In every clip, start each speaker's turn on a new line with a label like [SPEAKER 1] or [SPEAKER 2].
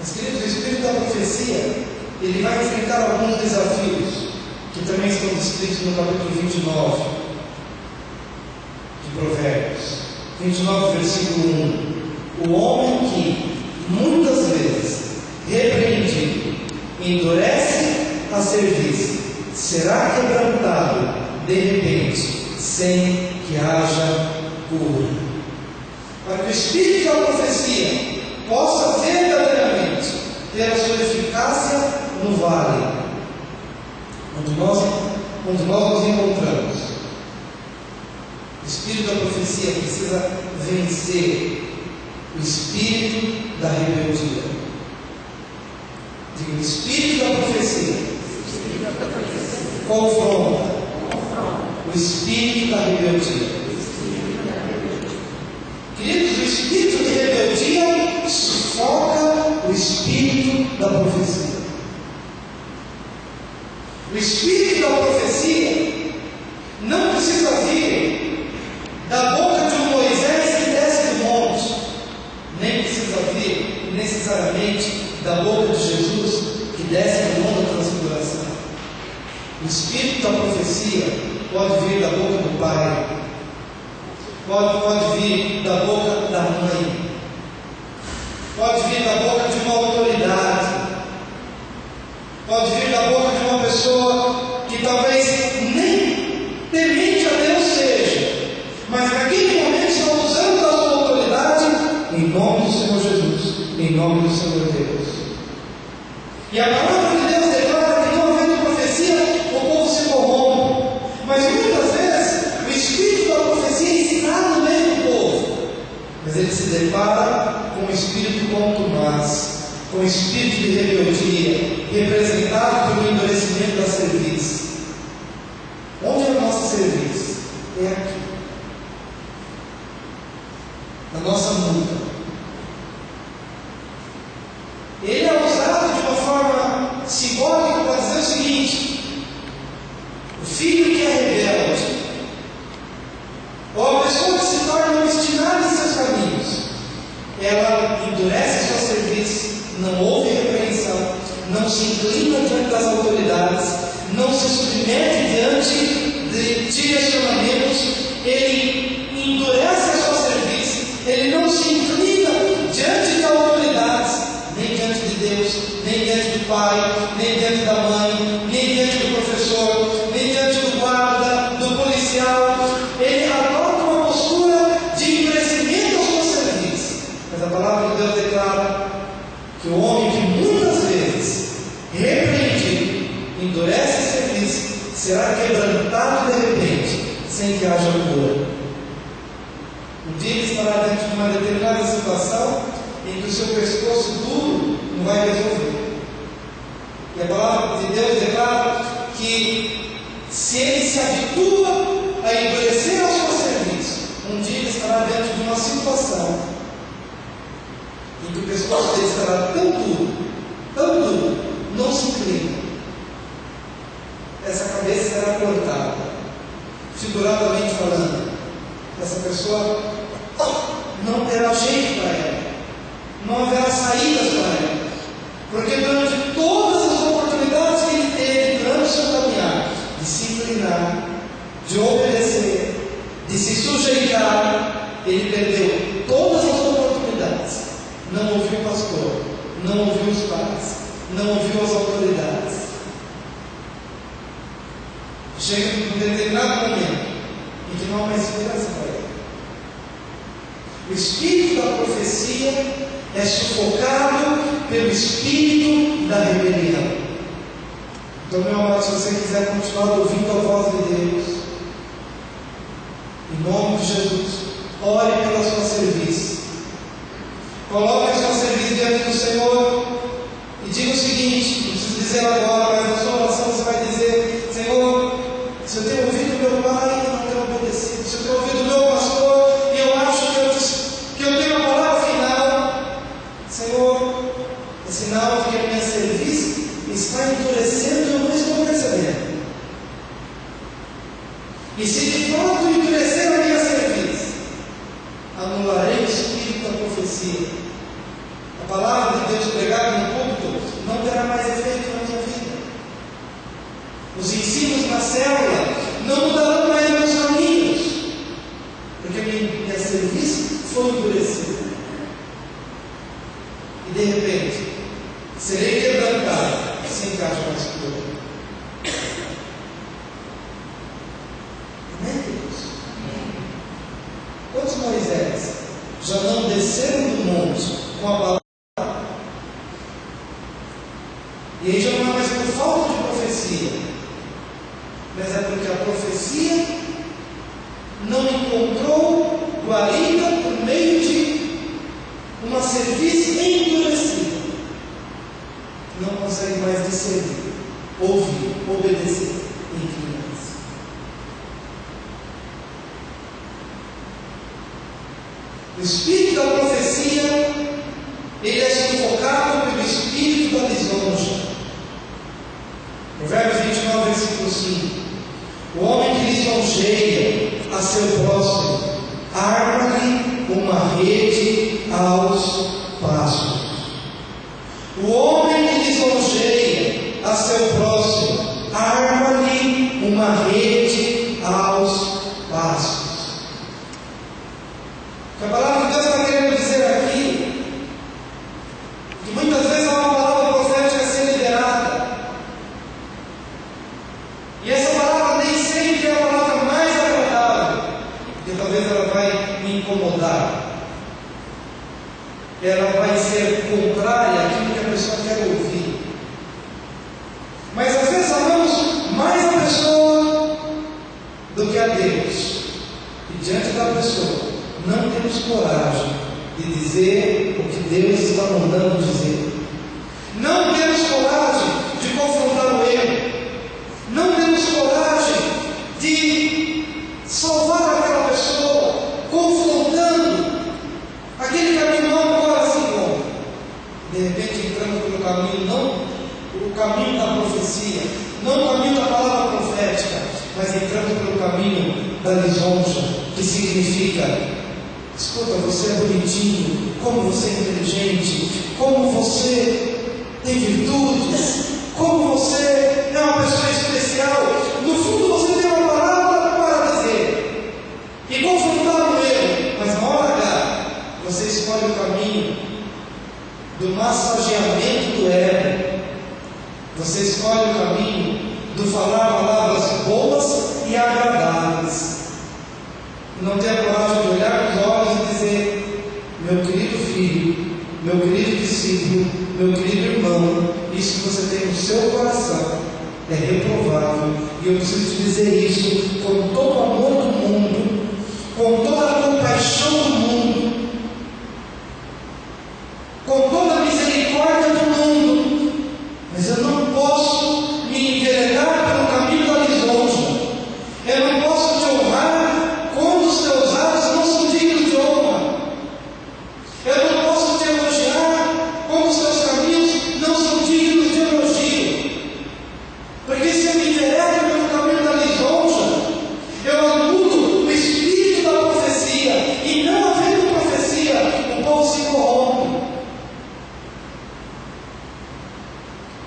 [SPEAKER 1] Mas, queridos, o Espírito da profecia, ele vai enfrentar alguns desafios, que também estão descritos no capítulo 29 de Provérbios. 29, versículo 1. O homem que, muitas vezes, repreendido, endurece a cerviz, será quebrantado de repente, sem que haja cura. Para que o Espírito da profecia possa verdadeiramente ter a sua eficácia no vale, onde nós nos encontramos, o Espírito da profecia precisa vencer o espírito da rebeldia. Diga, o Espírito da profecia confronta o espírito da rebeldia. Queridos, o espírito de rebeldia sufoca o espírito da profecia. O espírito da profecia não precisa vir da boca de um Moisés que desce do monte, nem precisa vir necessariamente da boca de Jesus que desce do monte da transfiguração. O espírito da profecia pode vir da boca do pai, pode vir da boca da mãe, pode vir da boca de uma autoridade, pode vir da boca de uma pessoa que talvez nem temente a Deus seja, mas naquele momento está usando a sua autoridade em nome do Senhor Jesus, em nome do Senhor Deus. E a palavra de Deus declara que não havendo profecia, o povo se corrompe. Mas muitas vezes o espírito da profecia está no meio do povo, mas ele se depara com um espírito contumaz, com um espírito de rebeldia, representado pelo endurecimento da cerviz. Onde é a nossa cerviz? É aqui, na nossa nuca. Ele é usado de uma forma simbólica para dizer o seguinte: o filho que é rebelde, ou a pessoa que se torna obstinada em seus caminhos, ela endurece sua cerviz, não ouve repreensão, não se inclina diante das autoridades, não se submete diante de direcionamentos, ele endurece a sua cerviz, ele não se inclina diante de autoridades, nem diante de Deus, nem diante do pai, nem diante da mãe, nem diante do professor, nem diante do guarda, do policial. Ele adota uma postura de endurecimento à sua cerviz. Mas a palavra de Deus declara que o homem que muitas vezes, repreendido, endurece a cerviz, será quebrantado de repente, sem que haja cura. Um dia ele estará dentro de uma determinada situação em que o seu pescoço duro não vai resolver. E a palavra de Deus declara que se ele se habitua a endurecer a sua cerviz, um dia ele estará dentro de uma situação em que o pescoço dele estará tão duro, não se inclina. Essa cabeça será cortada. Figuradamente falando, essa pessoa não terá jeito para ela, não haverá saídas para ela, porque durante todas as oportunidades que ele teve durante o seu caminhar, de se inclinar, de obedecer, de se sujeitar, ele perdeu todas as oportunidades. Não ouviu o pastor, não ouviu os pais, não ouviu as autoridades. Chega em um determinado momento em que não há mais esperança para ele. O espírito da profecia é sufocado pelo espírito da rebelião. Então, meu amado, se você quiser continuar ouvindo a voz de Deus, em nome de Jesus, ore pela sua cerviz. Coloque a sua cerviz diante do Senhor e diga o seguinte: não preciso dizer agora, mas na sua oração você vai dizer: Senhor, se eu tenho ouvido meu pai e não tenho obedecido, se eu tenho ouvido meu pastor e eu acho que eu tenho a palavra final, Senhor, é sinal de que a minha cerviz está endurecendo e eu não estou percebendo. E se de fato endurecer a minha cerviz, anularei o espírito da profecia. A palavra de Deus pregada terá mais efeito na minha vida. Os ensinos na célula não mudarão mais meus caminhos, porque minha serviço foi endurecida. E de repente, serei quebrantado sem encaixa mais que eu. Amém, Deus? Quantos Moisés já não desceram do monte com a palavra? E aí já não é mais por falta de profecia, mas é porque a profecia não encontrou guarida por meio de uma cerviz endurecida. Não consegue mais discernir, ouvir, obedecer, inclinar-se. O espírito da profecia, ele é sufocado pelo espírito da lisonja. Provérbios 29, versículo 5. O homem que lisonjeia a seu próximo, arma-lhe uma rede aos passos. O homem que lisonjeia a seu próximo, arma-lhe uma rede aos passos. O que a palavra de Deus está querendo dizer aqui, que muitas vezes há uma palavra profética a ser liberada, e essa palavra nem sempre é a palavra mais agradável, porque talvez ela vai me incomodar, ela vai ser contrária àquilo que a pessoa quer ouvir. Mas às vezes amamos mais a pessoa do que a Deus, e diante da pessoa não temos coragem de dizer o que Deus está mandando dizer. Não temos coragem de confrontar o erro. Não temos coragem de salvar aquela pessoa, confrontando aquele caminho não agora se encontra. De repente entrando pelo caminho, não o caminho da profecia, não o caminho da palavra profética, mas entrando pelo caminho da lisonja, que significa: escuta, você é bonitinho, como você é inteligente, como você tem virtudes, como você é uma pessoa especial. No fundo você tem uma palavra para dizer e confrontar o erro, mas na hora H você escolhe o caminho do massageamento do ego. Você escolhe o caminho do falar palavras boas e agradáveis. Não tem a coragem de olhar nos olhos e dizer: meu querido filho, meu querido discípulo, meu querido irmão, isso que você tem no seu coração é reprovável, e eu preciso te dizer isso com todo o amor do mundo, com toda a compaixão do mundo, com toda a misericórdia do mundo, mas eu não posso me enveredar pelo caminho da lisonja. Eu não posso te honrar quando os teus atos não são dignos de honra. Eu não posso te elogiar quando os teus caminhos não são dignos de elogio. Porque se eu me enveredo pelo caminho da lisonja, eu anulo o espírito da profecia, e não havendo profecia, o povo se corrompe.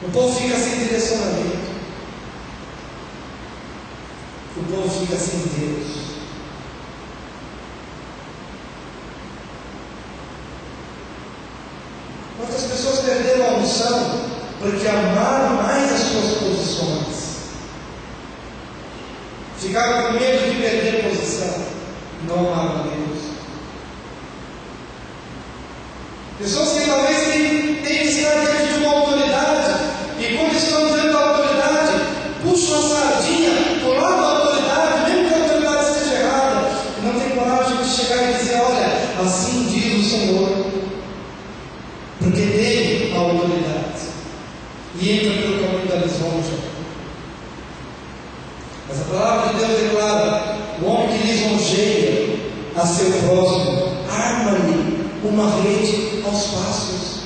[SPEAKER 1] O povo fica sem direcionamento. O povo fica sem Deus. Quantas pessoas perderam a unção porque amaram mais as suas posições? Ficaram com medo de perder posição, não amaram Deus. Pessoas que talvez têm que estar diante de uma autoridade, e quando estão diante da autoridade, puxam a sardinha por lado da autoridade, mesmo que a autoridade esteja errada, e não tem coragem de chegar e dizer: olha, assim diz o Senhor, porque dele a autoridade, e entra pelo caminho da lisonja. Mas a palavra de Deus declara: o homem que lisonjeia a seu próximo, arma-lhe uma rede aos passos.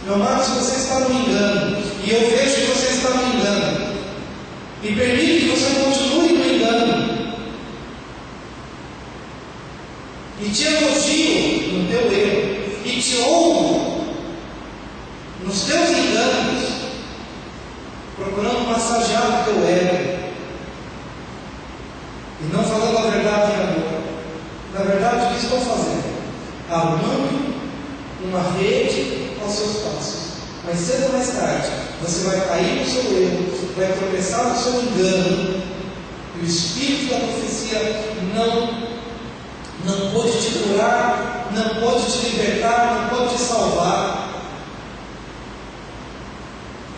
[SPEAKER 1] Meu amado, se você está no engano, e eu vejo que você está no engano, e permite que você continue no engano, e te elogio no teu erro, e te honro nos teus enganos, massagear o teu ego, e não falando a verdade em amor. Na verdade, o que estou fazendo? Armando uma rede aos seus passos. Mas cedo ou mais tarde, você vai cair no seu erro, vai tropeçar no seu engano, e o espírito da profecia não pode te curar, não pode te libertar, não pode te salvar.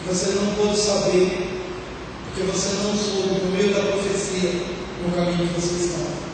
[SPEAKER 1] Você não pode saber, porque você não soube no meio da profecia no caminho que você estava.